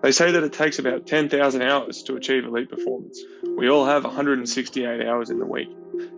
They say that it takes about 10,000 hours to achieve elite performance. We all have 168 hours in the week,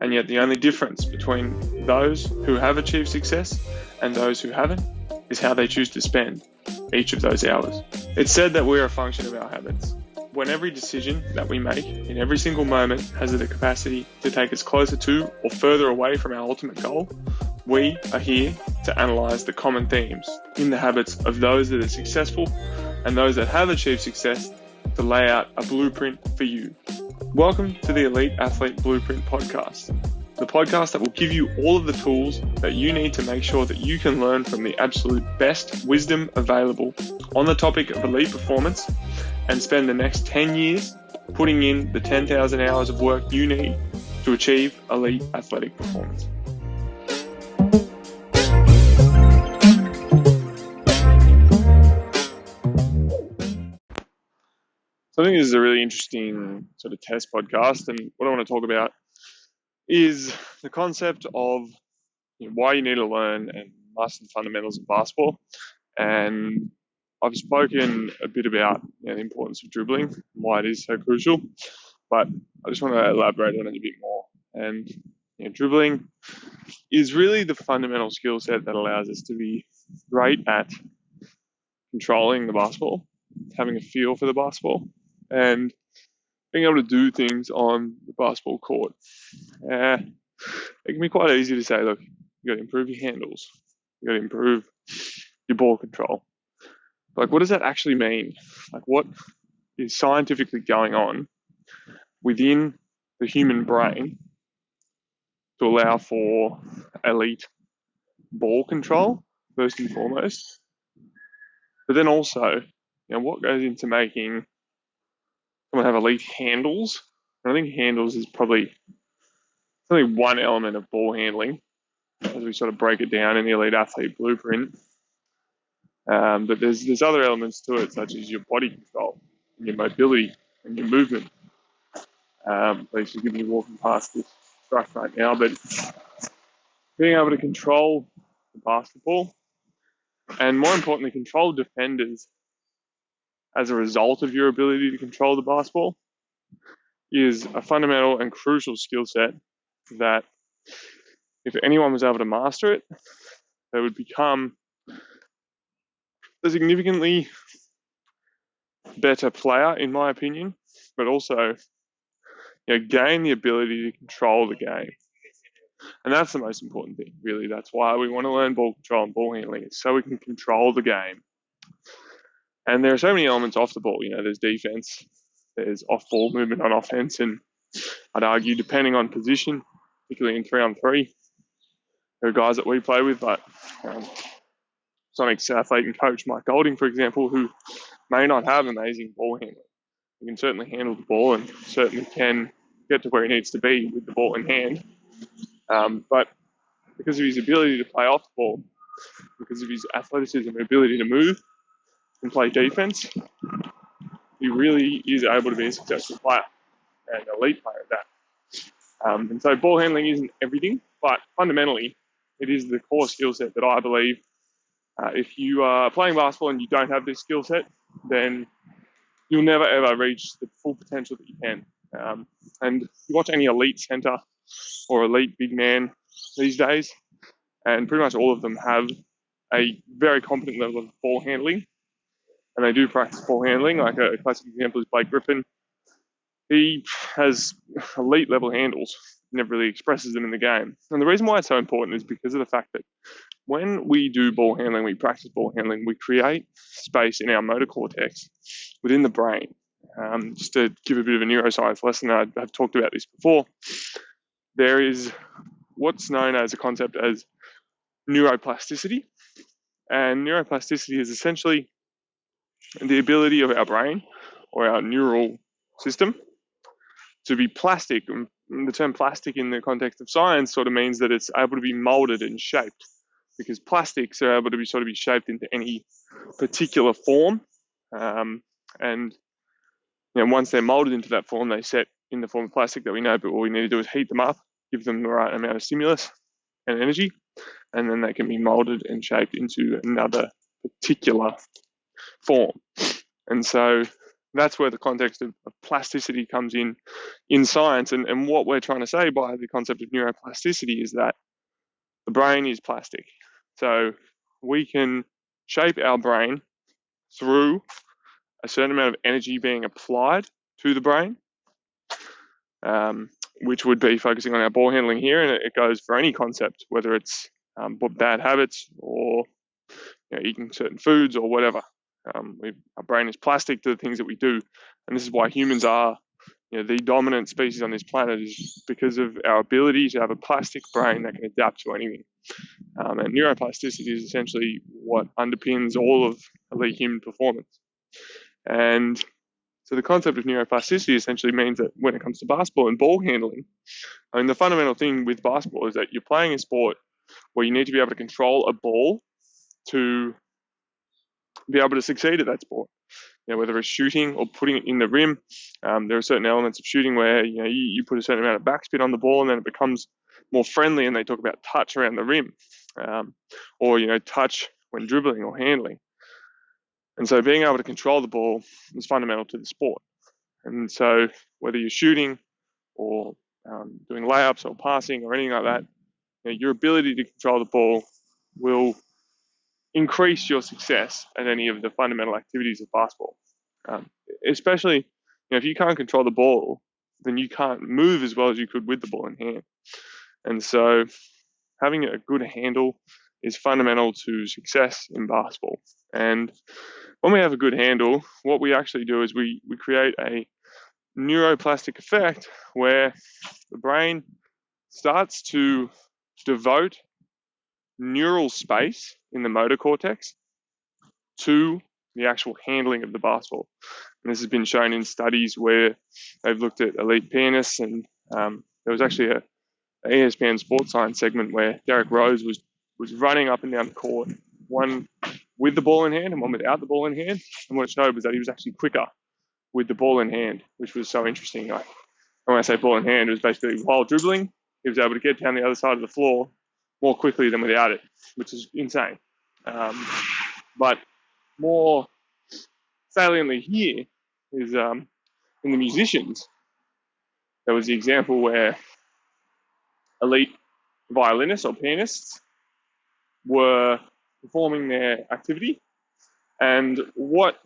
and yet the only difference between those who have achieved success and those who haven't is how they choose to spend each of those hours. It's said that we're a function of our habits. When every decision that we make in every single moment has the capacity to take us closer to or further away from our ultimate goal, we are here to analyze the common themes in the habits of those that are successful and those that have achieved success to lay out a blueprint for you. Welcome to the Elite Athlete Blueprint Podcast, the podcast that will give you all of the tools that you need to make sure that you can learn from the absolute best wisdom available on the topic of elite performance and spend the next 10 years putting in the 10,000 hours of work you need to achieve elite athletic performance. So I think this is a really interesting sort of test podcast, and what I want to talk about is the concept of why you need to learn and master the fundamentals of basketball. And I've spoken a bit about the importance of dribbling, why it is so crucial, but I just want to elaborate on it a bit more. And dribbling is really the fundamental skill set that allows us to be great at controlling the basketball, having a feel for the basketball, and being able to do things on the basketball court. It can be quite easy to say, look, you got to improve your handles, you got to improve your ball control. Like, what does that actually mean? Like, what is scientifically going on within the human brain to allow for elite ball control, first and foremost? But then also, what goes into making someone have elite handles? And I think handles is probably only one element of ball handling as we sort of break it down in the Elite Athlete Blueprint. But there's other elements to it, such as your body control, and your mobility, and your movement. Please forgive me walking past this truck right now, but being able to control the basketball, and more importantly, control defenders as a result of your ability to control the basketball, is a fundamental and crucial skill set that if anyone was able to master it, they would become a significantly better player, in my opinion, but also gain the ability to control the game. And that's the most important thing, really. That's why we want to learn ball control and ball handling. It's so we can control the game. And there are so many elements off the ball. There's defense, there's off-ball movement on offense, and I'd argue, depending on position, particularly in 3-on-3, there are guys that we play with, like Sonic's athlete and coach Mike Golding, for example, who may not have amazing ball handling. He can certainly handle the ball and certainly can get to where he needs to be with the ball in hand. But because of his ability to play off the ball, because of his athleticism and ability to move and play defense, he really is able to be a successful player and an elite player at that. And so ball handling isn't everything, but fundamentally it is the core skill set that I believe if you are playing basketball and you don't have this skill set, then you'll never ever reach the full potential that you can. And you watch any elite center or elite big man these days, and pretty much all of them have a very competent level of ball handling, and they do practice ball handling. Like a classic example is Blake Griffin. He has elite level handles, never really expresses them in the game. And the reason why it's so important is because of the fact that when we do ball handling, we practice ball handling, we create space in our motor cortex within the brain. Just to give a bit of a neuroscience lesson, I've talked about this before. There is what's known as a concept as neuroplasticity. And neuroplasticity is essentially the ability of our brain or our neural system to be plastic. And the term plastic in the context of science sort of means that it's able to be molded and shaped, because plastics are able to be shaped into any particular form. And once they're molded into that form, they set in the form of plastic that we know, but all we need to do is heat them up, give them the right amount of stimulus and energy, and then they can be molded and shaped into another particular form. And so that's where the context of plasticity comes in science. And what we're trying to say by the concept of neuroplasticity is that the brain is plastic. So we can shape our brain through a certain amount of energy being applied to the brain, which would be focusing on our ball handling here. And it goes for any concept, whether it's bad habits or eating certain foods or whatever. Our brain is plastic to the things that we do. And this is why humans are the dominant species on this planet, is because of our ability to have a plastic brain that can adapt to anything. And neuroplasticity is essentially what underpins all of elite human performance. And so the concept of neuroplasticity essentially means that when it comes to basketball and ball handling, I mean, the fundamental thing with basketball is that you're playing a sport where you need to be able to control a ball to be able to succeed at that sport. Whether it's shooting or putting it in the rim, there are certain elements of shooting where you put a certain amount of backspin on the ball and then it becomes more friendly, and they talk about touch around the rim, or touch when dribbling or handling. And so being able to control the ball is fundamental to the sport. And so whether you're shooting or doing layups or passing or anything like that, your ability to control the ball will increase your success at any of the fundamental activities of basketball. Especially, if you can't control the ball, then you can't move as well as you could with the ball in hand. And so having a good handle is fundamental to success in basketball. And when we have a good handle, what we actually do is we create a neuroplastic effect where the brain starts to devote neural space in the motor cortex to the actual handling of the basketball. And this has been shown in studies where they've looked at elite pianists, and there was actually an ESPN Sports Science segment where Derrick Rose was running up and down the court, one with the ball in hand and one without the ball in hand. And what it showed was that he was actually quicker with the ball in hand, which was so interesting. And when I say ball in hand, it was basically while dribbling, he was able to get down the other side of the floor more quickly than without it, which is insane. But more saliently here is in the musicians. There was the example where elite violinists or pianists were performing their activity, and what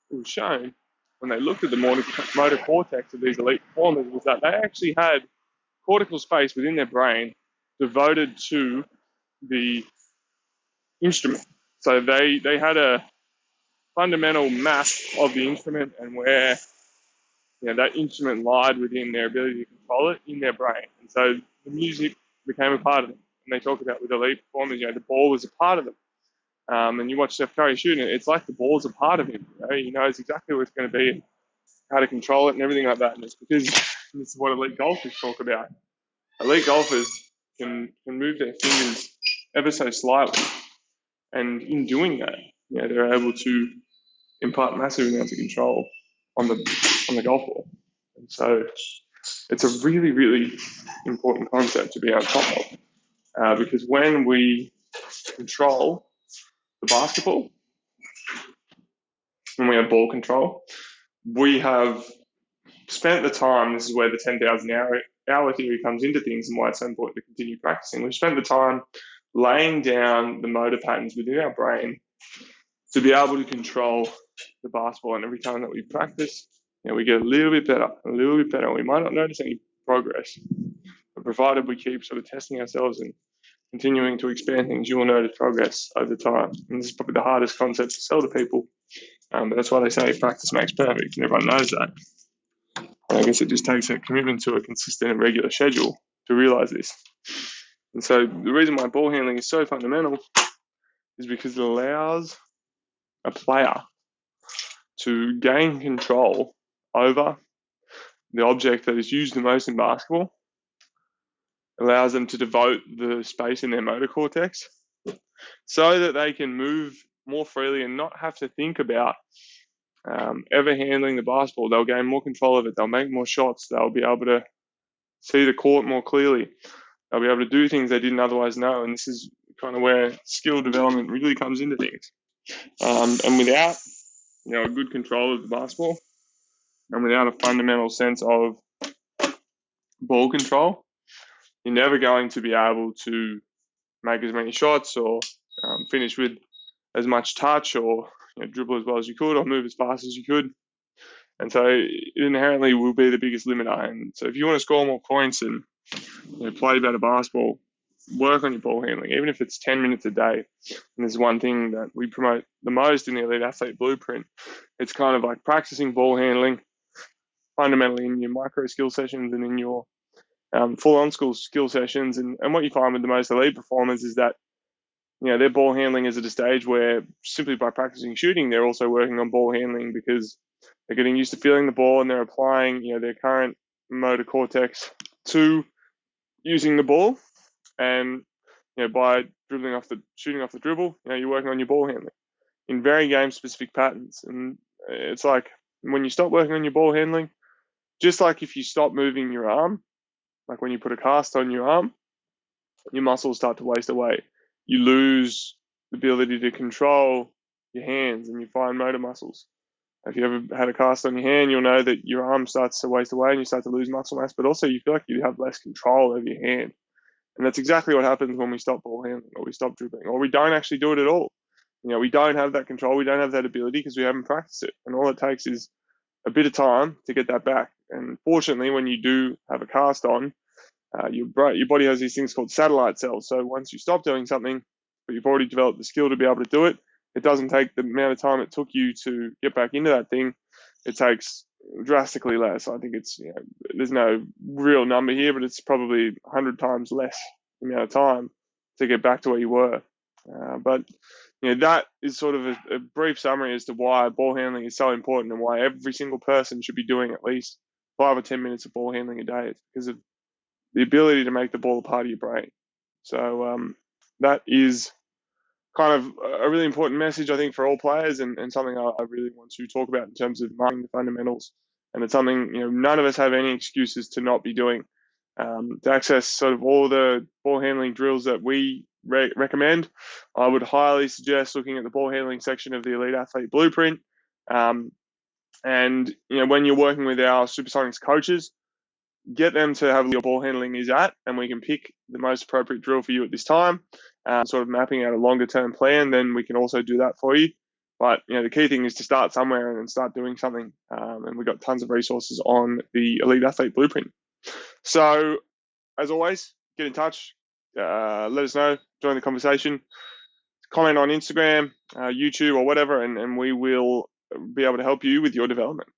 was shown when they looked at the motor cortex of these elite performers was that they actually had cortical space within their brain devoted to the instrument. So they had a fundamental map of the instrument and where that instrument lied within their ability to control it in their brain. And so the music became a part of them. And they talk about with elite performers, the ball was a part of them. And you watch Steph Curry shooting, it's like the ball's a part of him. He knows exactly what it's going to be, how to control it and everything like that. And it's because this is what elite golfers talk about. Elite golfers can move their fingers ever so slightly. And in doing that, they're able to impart massive amounts of control on the golf ball. And so it's a really, really important concept to be on top of. Because when we control the basketball, when we have ball control, we have spent the time, this is where the 10,000 hour theory comes into things and why it's so important to continue practicing. We've spent the time laying down the motor patterns within our brain to be able to control the basketball. And every time that we practice, we get a little bit better. We might not notice any progress, but provided we keep sort of testing ourselves and continuing to expand things, you will notice progress over time. And this is probably the hardest concept to sell to people, but that's why they say practice makes perfect, and everyone knows that. And I guess it just takes a commitment to a consistent and regular schedule to realize this. And so the reason why ball handling is so fundamental is because it allows a player to gain control over the object that is used the most in basketball, allows them to devote the space in their motor cortex so that they can move more freely and not have to think about ever handling the basketball. They'll gain more control of it. They'll make more shots. They'll be able to see the court more clearly. They'll be able to do things they didn't otherwise know. And this is kind of where skill development really comes into things. And without a good control of the basketball and without a fundamental sense of ball control, you're never going to be able to make as many shots or finish with as much touch or dribble as well as you could or move as fast as you could. And so it inherently will be the biggest limiter. And so if you want to score more points and play better basketball, work on your ball handling, even if it's 10 minutes a day. And there's one thing that we promote the most in the Elite Athlete Blueprint. It's kind of like practicing ball handling fundamentally in your micro skill sessions and in your full-on skill sessions. And what you find with the most elite performers is that their ball handling is at a stage where simply by practicing shooting, they're also working on ball handling because they're getting used to feeling the ball and they're applying their current motor cortex to using the ball. And by shooting off the dribble, you're working on your ball handling in very game-specific patterns. And it's like when you stop working on your ball handling, just like if you stop moving your arm, like when you put a cast on your arm, your muscles start to waste away. You lose the ability to control your hands and your fine motor muscles. If you ever had a cast on your hand, you'll know that your arm starts to waste away and you start to lose muscle mass, but also you feel like you have less control over your hand. And that's exactly what happens when we stop ball handling or we stop dribbling or we don't actually do it at all. We don't have that control. We don't have that ability because we haven't practiced it. And all it takes is a bit of time to get that back. And fortunately, when you do have a cast on, your body has these things called satellite cells. So once you stop doing something, but you've already developed the skill to be able to do it, it doesn't take the amount of time it took you to get back into that thing. It takes drastically less. I think it's, there's no real number here, but it's probably 100 times less the amount of time to get back to where you were. But that is sort of a brief summary as to why ball handling is so important and why every single person should be doing at least 5 or 10 minutes of ball handling a day. It's because of the ability to make the ball a part of your brain. So that is kind of a really important message, I think, for all players and something I really want to talk about in terms of marking the fundamentals. And it's something, none of us have any excuses to not be doing. To access sort of all the ball handling drills that we recommend, I would highly suggest looking at the ball handling section of the Elite Athlete Blueprint. And, when you're working with our Supersonics coaches, get them to have your ball handling is at, and we can pick the most appropriate drill for you at this time. Sort of mapping out a longer term plan, then we can also do that for you. But the key thing is to start somewhere and then start doing something. And we've got tons of resources on the Elite Athlete Blueprint. So as always, get in touch. Let us know. Join the conversation. Comment on Instagram, YouTube, or whatever, and we will be able to help you with your development.